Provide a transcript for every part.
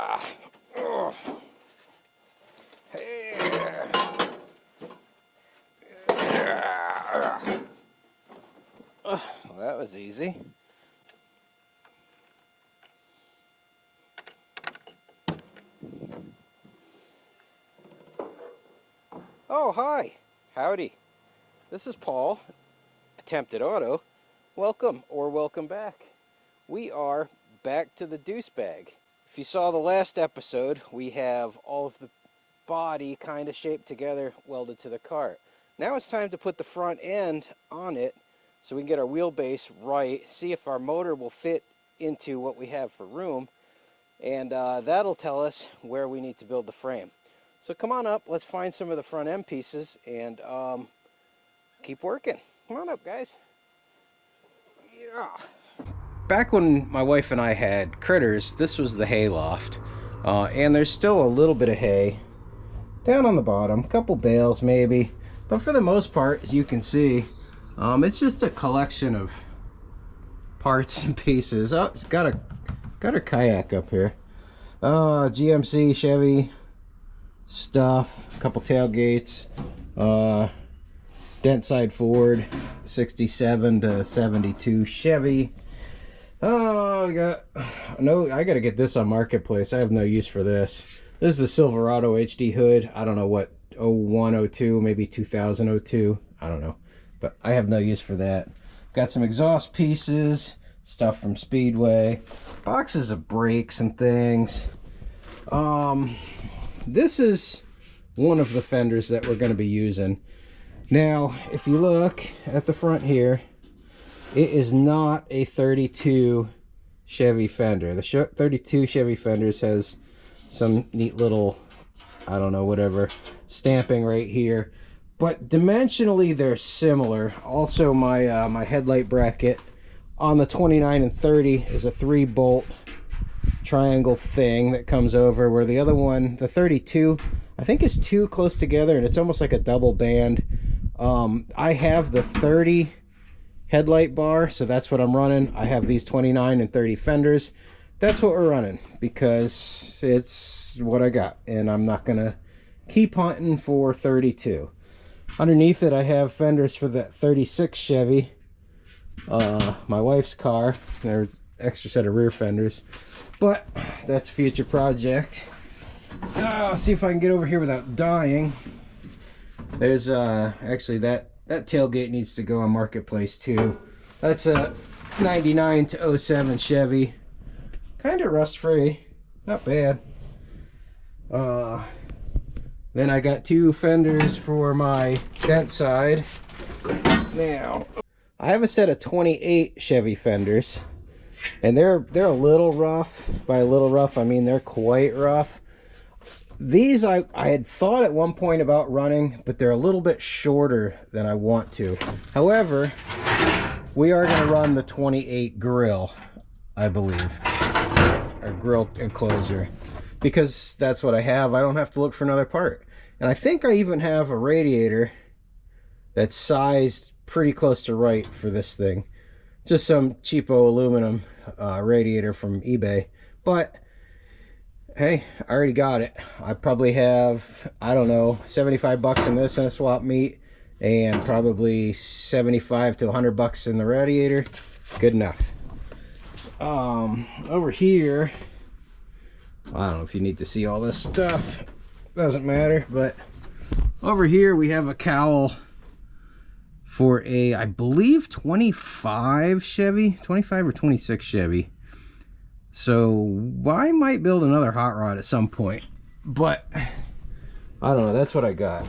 Oh. Hey. Well, that was easy. Oh, hi. Howdy. This is Paul, Attempted Auto. Welcome or welcome back. We are back to the Deucebag. If you saw the last episode, we have all of the body kind of shaped together, welded to the cart. Now it's time to put the front end on it so we can get our wheelbase right, see if our motor will fit into what we have for room, and that'll tell us where we need to build the frame. So come on up, let's find some of the front end pieces and keep working. Come on up, guys. Yeah. Back when my wife and I had critters, this was the hay loft. And there's still a little bit of hay down on the bottom, a couple bales maybe. But for the most part, as you can see, it's just a collection of parts and pieces. Oh, it's got a kayak up here. GMC, Chevy stuff, a couple tailgates, dent side Ford, 67 to 72 Chevy. Oh, I gotta get this on Marketplace. I have no use for this. This is the Silverado HD hood. I don't know what, 01, 02, maybe 2000, 02. I don't know. But I have no use for that. Got some exhaust pieces, stuff from Speedway, boxes of brakes and things. This is one of the fenders that we're going to be using. Now, if you look at the front here, it is not a 32 Chevy fender. The 32 Chevy fenders has some neat little, I don't know, whatever, stamping right here. But dimensionally, they're similar. Also, my headlight bracket on the 29 and 30 is a 3-bolt triangle thing that comes over, where the other one, the 32, I think is too close together, and it's almost like a double band. I have the 30 headlight bar, so that's what I'm running. I have these 29 and 30 fenders. That's what we're running because it's what I got, and I'm not gonna keep hunting for 32. Underneath it, I have fenders for that 36 Chevy, my wife's car. There's an extra set of rear fenders, but that's a future project. I'll see if I can get over here without dying. There's actually that tailgate needs to go on Marketplace too. That's a 99 to 07 Chevy, kind of rust free, not bad. Then I got 2 fenders for my dent side. Now I have a set of 28 Chevy fenders, and they're a little rough. By a little rough, I mean they're quite rough. These I had thought at one point about running, but they're a little bit shorter than I want to. However, we are going to run the 28 grill, I believe, or grill enclosure, because that's what I have. I don't have to look for another part. And I think I even have a radiator that's sized pretty close to right for this thing. Just some cheapo aluminum radiator from eBay. But hey, I already got it. I probably have, I don't know, 75 bucks in this and a swap meet, and probably 75 to 100 bucks in the radiator. Good enough. Over here, I don't know if you need to see all this stuff. Doesn't matter, but over here we have a cowl for a, I believe, 25 Chevy, 25 or 26 Chevy. So I might build another hot rod at some point, but I don't know. That's what I got.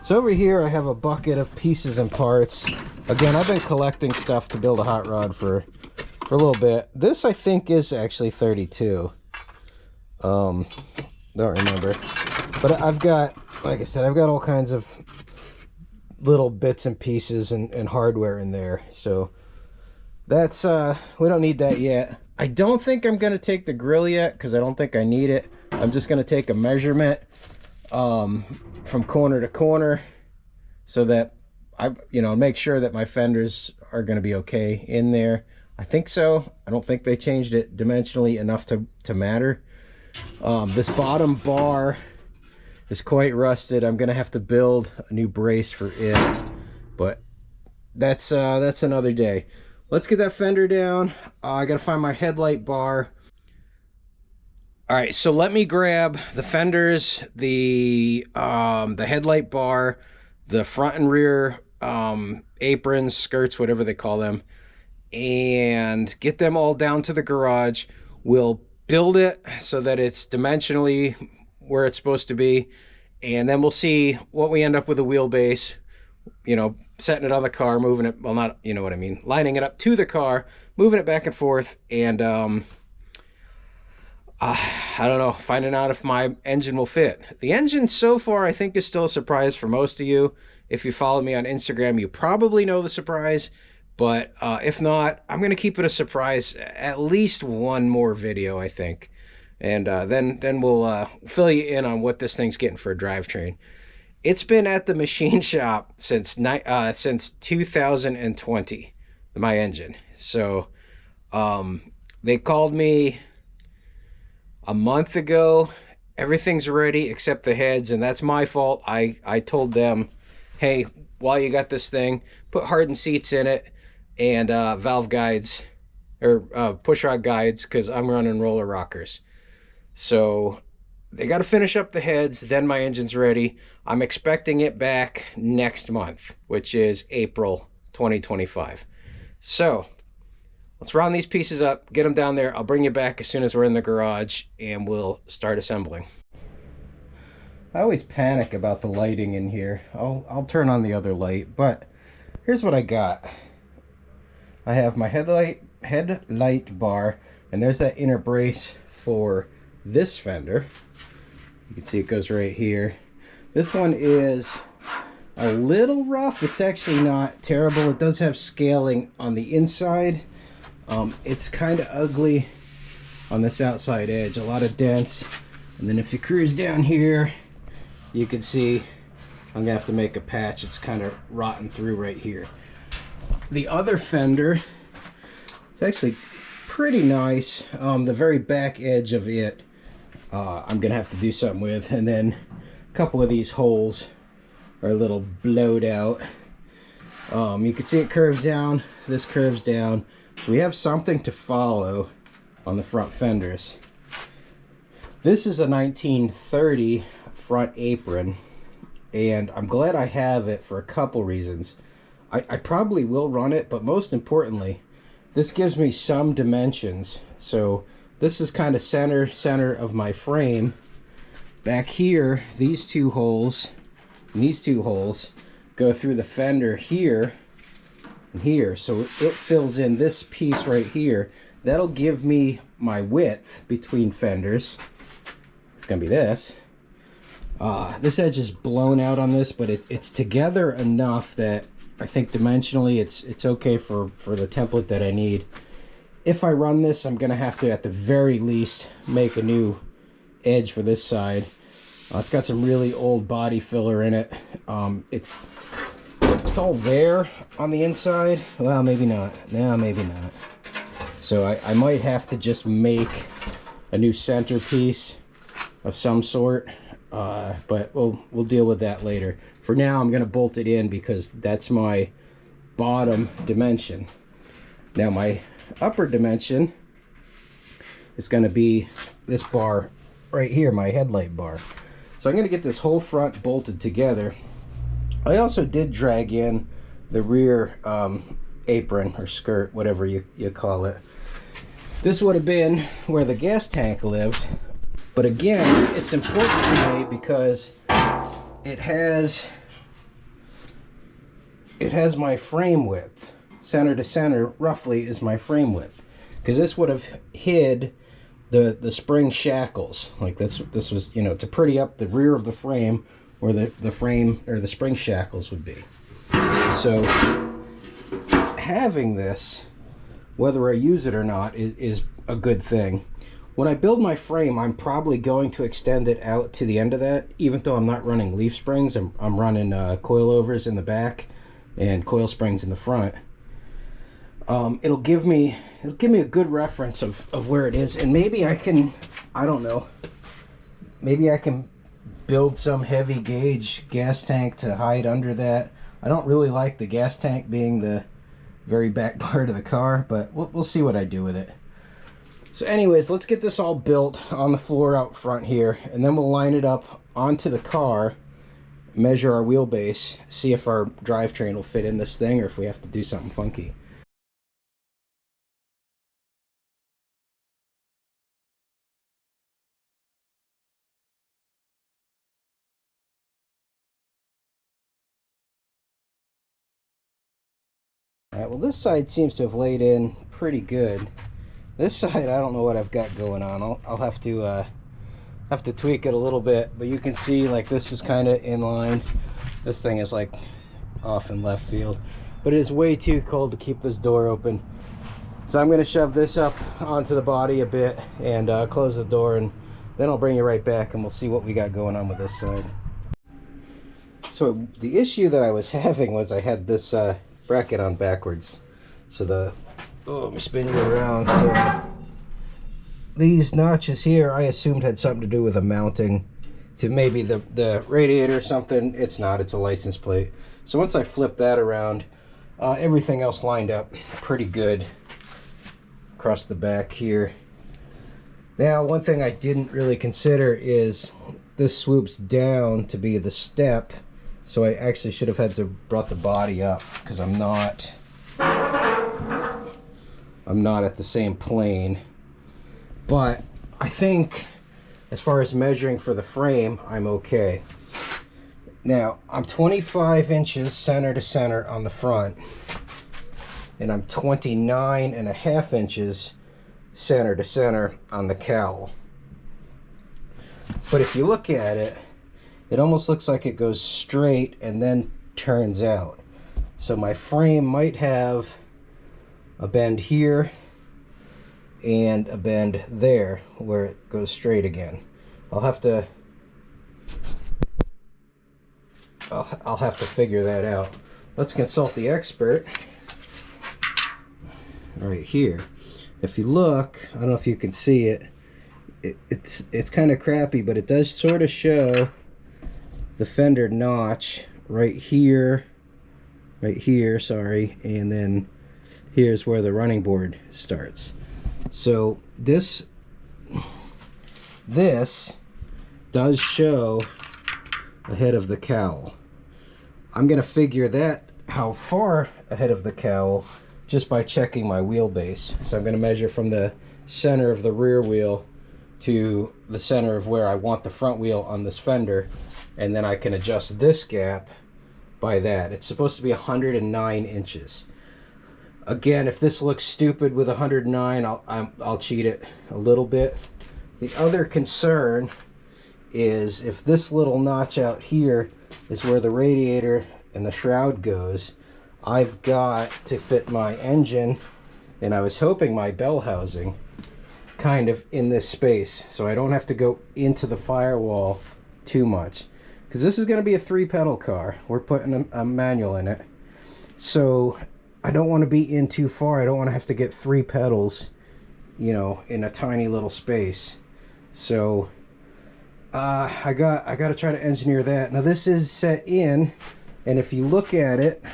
So over here I have a bucket of pieces and parts. Again, I've been collecting stuff to build a hot rod for a little bit. This I think is actually 32. Don't remember, but I've got, like I said, I've got all kinds of little bits and pieces and hardware in there. So that's we don't need that yet. I don't think I'm gonna take the grill yet because I don't think I need it. I'm just gonna take a measurement from corner to corner so that I, make sure that my fenders are gonna be okay in there. I think so. I don't think they changed it dimensionally enough to matter. This bottom bar is quite rusted. I'm gonna have to build a new brace for it, but that's another day. Let's get that fender down. I gotta find my headlight bar. All right, so let me grab the fenders, the headlight bar, the front and rear aprons, skirts, whatever they call them, and get them all down to the garage. We'll build it so that it's dimensionally where it's supposed to be, and then we'll see what we end up with a wheelbase, you know, setting it on the car, moving it, well, not, you know what I mean, lining it up to the car, moving it back and forth, and I don't know, finding out if my engine will fit. The engine so far I think is still a surprise for most of you. If you follow me on Instagram, you probably know the surprise, but if not, I'm going to keep it a surprise at least one more video, I think. And then we'll fill you in on what this thing's getting for a drivetrain. It's been at the machine shop since 2020, my engine. So they called me a month ago. Everything's ready except the heads, and that's my fault. I told them, hey, while you got this thing, put hardened seats in it and valve guides, or push rod guides, because I'm running roller rockers. So they got to finish up the heads, then my engine's ready. I'm expecting it back next month, which is April 2025. So let's round these pieces up, get them down there. I'll bring you back as soon as we're in the garage, and we'll start assembling. I always panic about the lighting in here. I'll turn on the other light, but here's what I got. I have my headlight bar, and there's that inner brace for this fender. You can see it goes right here. This one is a little rough. It's actually not terrible. It does have scaling on the inside. It's kind of ugly on this outside edge, a lot of dents. And then if you cruise down here, you can see I'm gonna have to make a patch. It's kind of rotten through right here. The other fender, it's actually pretty nice. The very back edge of it, I'm gonna have to do something with. And then a couple of these holes are a little blowed out. You can see it curves down, this curves down. So we have something to follow on the front fenders. This is a 1930 front apron, and I'm glad I have it for a couple reasons. I probably will run it, but most importantly, this gives me some dimensions. So this is kind of center of my frame. Back here, these two holes and these two holes go through the fender here and here, so it fills in this piece right here. That'll give me my width between fenders. It's gonna be this. This edge is blown out on this, but it's together enough that I think dimensionally it's okay for the template that I need. If I run this, I'm gonna have to at the very least make a new edge for this side. It's got some really old body filler in it. It's all there on the inside. Well, maybe not. No, maybe not. So I might have to just make a new centerpiece of some sort, but we'll deal with that later. For now, I'm gonna bolt it in because that's my bottom dimension. Now my upper dimension is gonna be this bar right here, my headlight bar. So I'm gonna get this whole front bolted together. I also did drag in the rear apron or skirt, whatever you call it. This would have been where the gas tank lived, but again, it's important to me because it has my frame width. Center to center roughly is my frame width, because this would have hid the spring shackles. Like this was, you know, to pretty up the rear of the frame where the frame or the spring shackles would be. So having this, whether I use it or not, is a good thing. When I build my frame, I'm probably going to extend it out to the end of that, even though I'm not running leaf springs. I'm running coilovers in the back and coil springs in the front. it'll give me a good reference of where it is, and maybe I can, I don't know, maybe I can build some heavy gauge gas tank to hide under that. I don't really like the gas tank being the very back part of the car, but we'll see what I do with it. So anyways, let's get this all built on the floor out front here, and then we'll line it up onto the car, measure our wheelbase, see if our drivetrain will fit in this thing or if we have to do something funky. Alright, well this side seems to have laid in pretty good. This side, I don't know what I've got going on. I'll have to tweak it a little bit, but you can see like this is kind of in line. This thing is like off in left field, but it is way too cold to keep this door open. So I'm going to shove this up onto the body a bit and close the door, and then I'll bring you right back and we'll see what we got going on with this side. So the issue that I was having was I had this bracket on backwards. So let me spin you around. So these notches here I assumed had something to do with the mounting to maybe the radiator or something. It's not, it's a license plate. So once I flip that around, everything else lined up pretty good across the back here. Now one thing I didn't really consider is this swoops down to be the step, so I actually should have had to brought the body up because I'm not at the same plane. But I think as far as measuring for the frame, I'm okay. Now I'm 25 inches center to center on the front, and I'm 29.5 inches center to center on the cowl. But if you look at it, it almost looks like it goes straight and then turns out. So my frame might have a bend here and a bend there where it goes straight again. I'll have to figure that out. Let's consult the expert right here. If you look, I don't know if you can see it, it's kind of crappy, but it does sort of show the fender notch right here, sorry, and then here's where the running board starts. So this does show ahead of the cowl. I'm gonna figure that how far ahead of the cowl just by checking my wheelbase. So I'm gonna measure from the center of the rear wheel to the center of where I want the front wheel on this fender, and then I can adjust this gap by that. It's supposed to be 109 inches. Again, if this looks stupid with 109, I'll cheat it a little bit. The other concern is if this little notch out here is where the radiator and the shroud goes, I've got to fit my engine, and I was hoping my bell housing, kind of in this space, so I don't have to go into the firewall too much. Because this is going to be a 3-pedal car. We're putting a manual in it. So I don't want to be in too far. I don't want to have to get 3 pedals, you know, in a tiny little space. So I got to try to engineer that. Now this is set in, and if you look at it,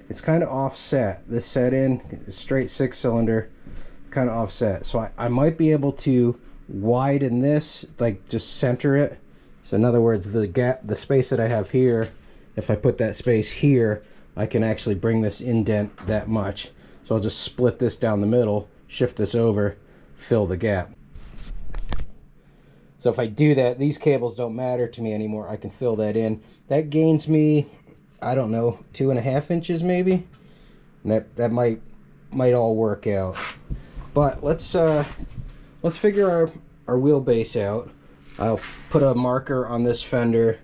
it's kind of offset. This set in, straight 6-cylinder, kind of offset. So I might be able to widen this, like just center it. So in other words, the gap, the space that I have here, if I put that space here, I can actually bring this indent that much. So I'll just split this down the middle, shift this over, fill the gap. So if I do that, these cables don't matter to me anymore. I can fill that in. That gains me, I don't know, 2.5 inches maybe. And that might all work out. But let's figure our wheelbase out. I'll put a marker on this fender,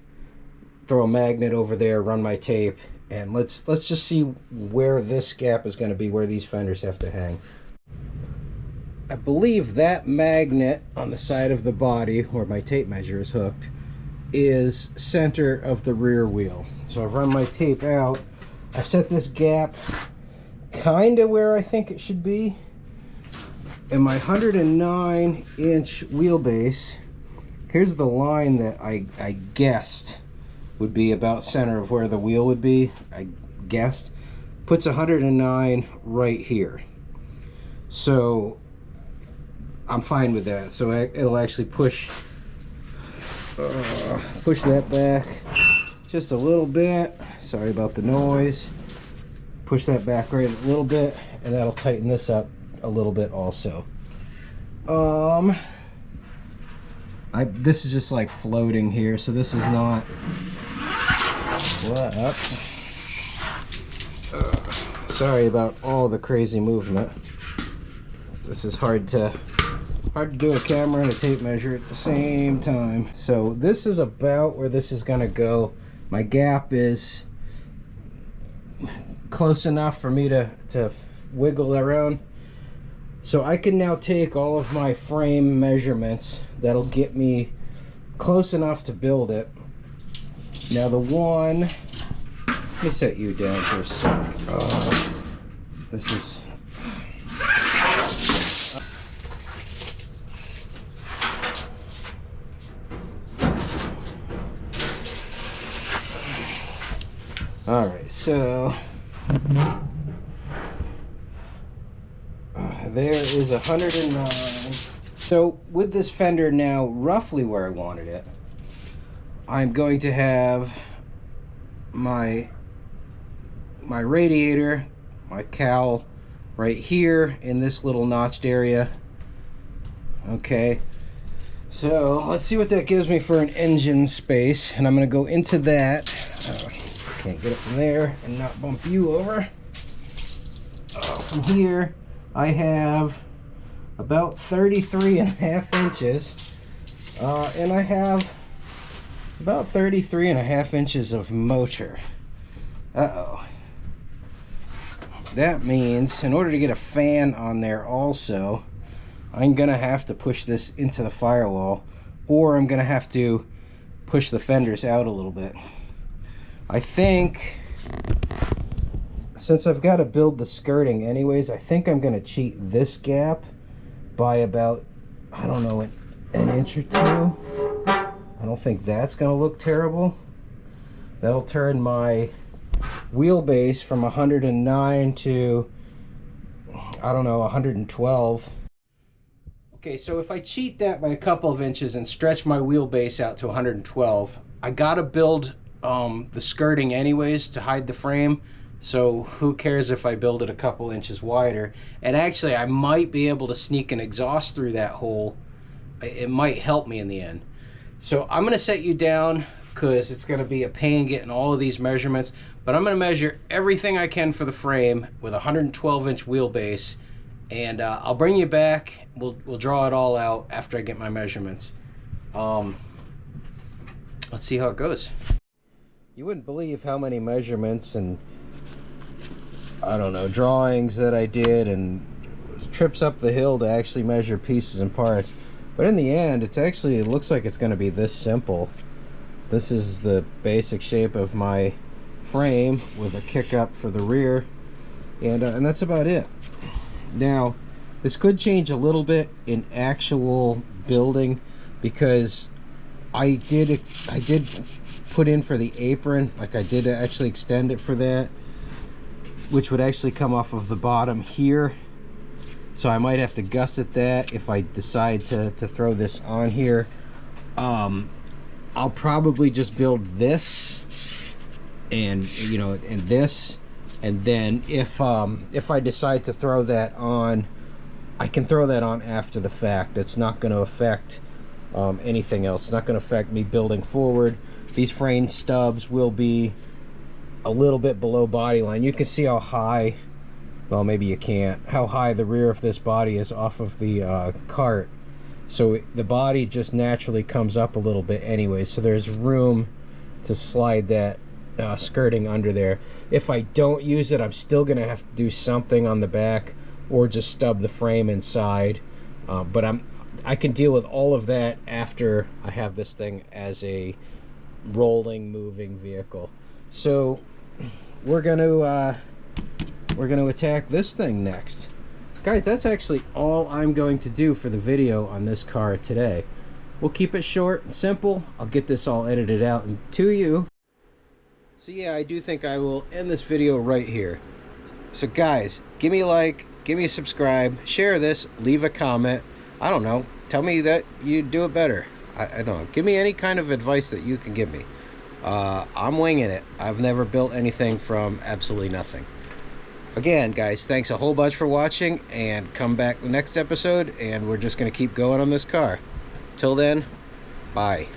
throw a magnet over there, run my tape, and let's just see where this gap is going to be, where these fenders have to hang. I believe that magnet on the side of the body where my tape measure is hooked is center of the rear wheel. So I've run my tape out. I've set this gap kind of where I think it should be. And my 109-inch wheelbase, here's the line that I guessed would be about center of where the wheel would be. I guessed. Puts 109 right here. So I'm fine with that. So it'll actually push that back just a little bit. Sorry about the noise. Push that back right a little bit, and that'll tighten this up a little bit also. This is just like floating here, so this is not what up. Sorry about all the crazy movement. This is hard to do a camera and a tape measure at the same time. So this is about where this is gonna go. My gap is close enough for me to wiggle around. So I can now take all of my frame measurements. That'll get me close enough to build it. Now the one, let me set you down for a sec. This is, all right, so there is 109. So with this fender now roughly where I wanted it, I'm going to have my radiator, my cowl right here in this little notched area. Okay, so let's see what that gives me for an engine space, and I'm going to go into that. Can't get it from there and not bump you over. From here I have about 33.5 inches, and I have about 33.5 inches of motor. That means in order to get a fan on there also, I'm gonna have to push this into the firewall, or I'm gonna have to push the fenders out a little bit. I think, since I've got to build the skirting anyways, I think I'm going to cheat this gap by about, I don't know, an inch or two. I don't think that's going to look terrible. That'll turn my wheelbase from 109 to, I don't know, 112. Okay, so if I cheat that by a couple of inches and stretch my wheelbase out to 112, I got to build the skirting anyways to hide the frame, so who cares if I build it a couple inches wider. And actually I might be able to sneak an exhaust through that hole. It might help me in the end. So I'm going to set you down because it's going to be a pain getting all of these measurements, but I'm going to measure everything I can for the frame with a 112-inch wheelbase, and I'll bring you back. We'll draw it all out after I get my measurements. Let's see how it goes. You wouldn't believe how many measurements and, I don't know, drawings that I did, and trips up the hill to actually measure pieces and parts. But in the end, it looks like it's going to be this simple. This is the basic shape of my frame with a kick up for the rear, and that's about it. Now, this could change a little bit in actual building, because I did put in for the apron, like I did actually extend it for that, which would actually come off of the bottom here. So I might have to gusset that if I decide to throw this on here. I'll probably just build this and this, and then if I decide to throw that on, I can throw that on after the fact. It's not going to affect anything else. It's not going to affect me building forward. These frame stubs will be a little bit below body line. You can see how high, well, maybe you can't, how high the rear of this body is off of the cart. So the body just naturally comes up a little bit anyway, so there's room to slide that skirting under there. If I don't use it, I'm still gonna have to do something on the back or just stub the frame inside, but I can deal with all of that after I have this thing as a rolling, moving vehicle. So we're gonna we're going to attack this thing next. Guys, that's actually all I'm going to do for the video on this car today. We'll keep it short and simple. I'll get this all edited out and to you. So yeah, I do think I will end this video right here. So guys, give me a like, give me a subscribe, share this, leave a comment. I don't know, tell me that you do it better. I don't know, give me any kind of advice that you can give me. I'm winging it. I've never built anything from absolutely nothing. Again, guys, thanks a whole bunch for watching, and come back the next episode and we're just going to keep going on this car. Till then, bye.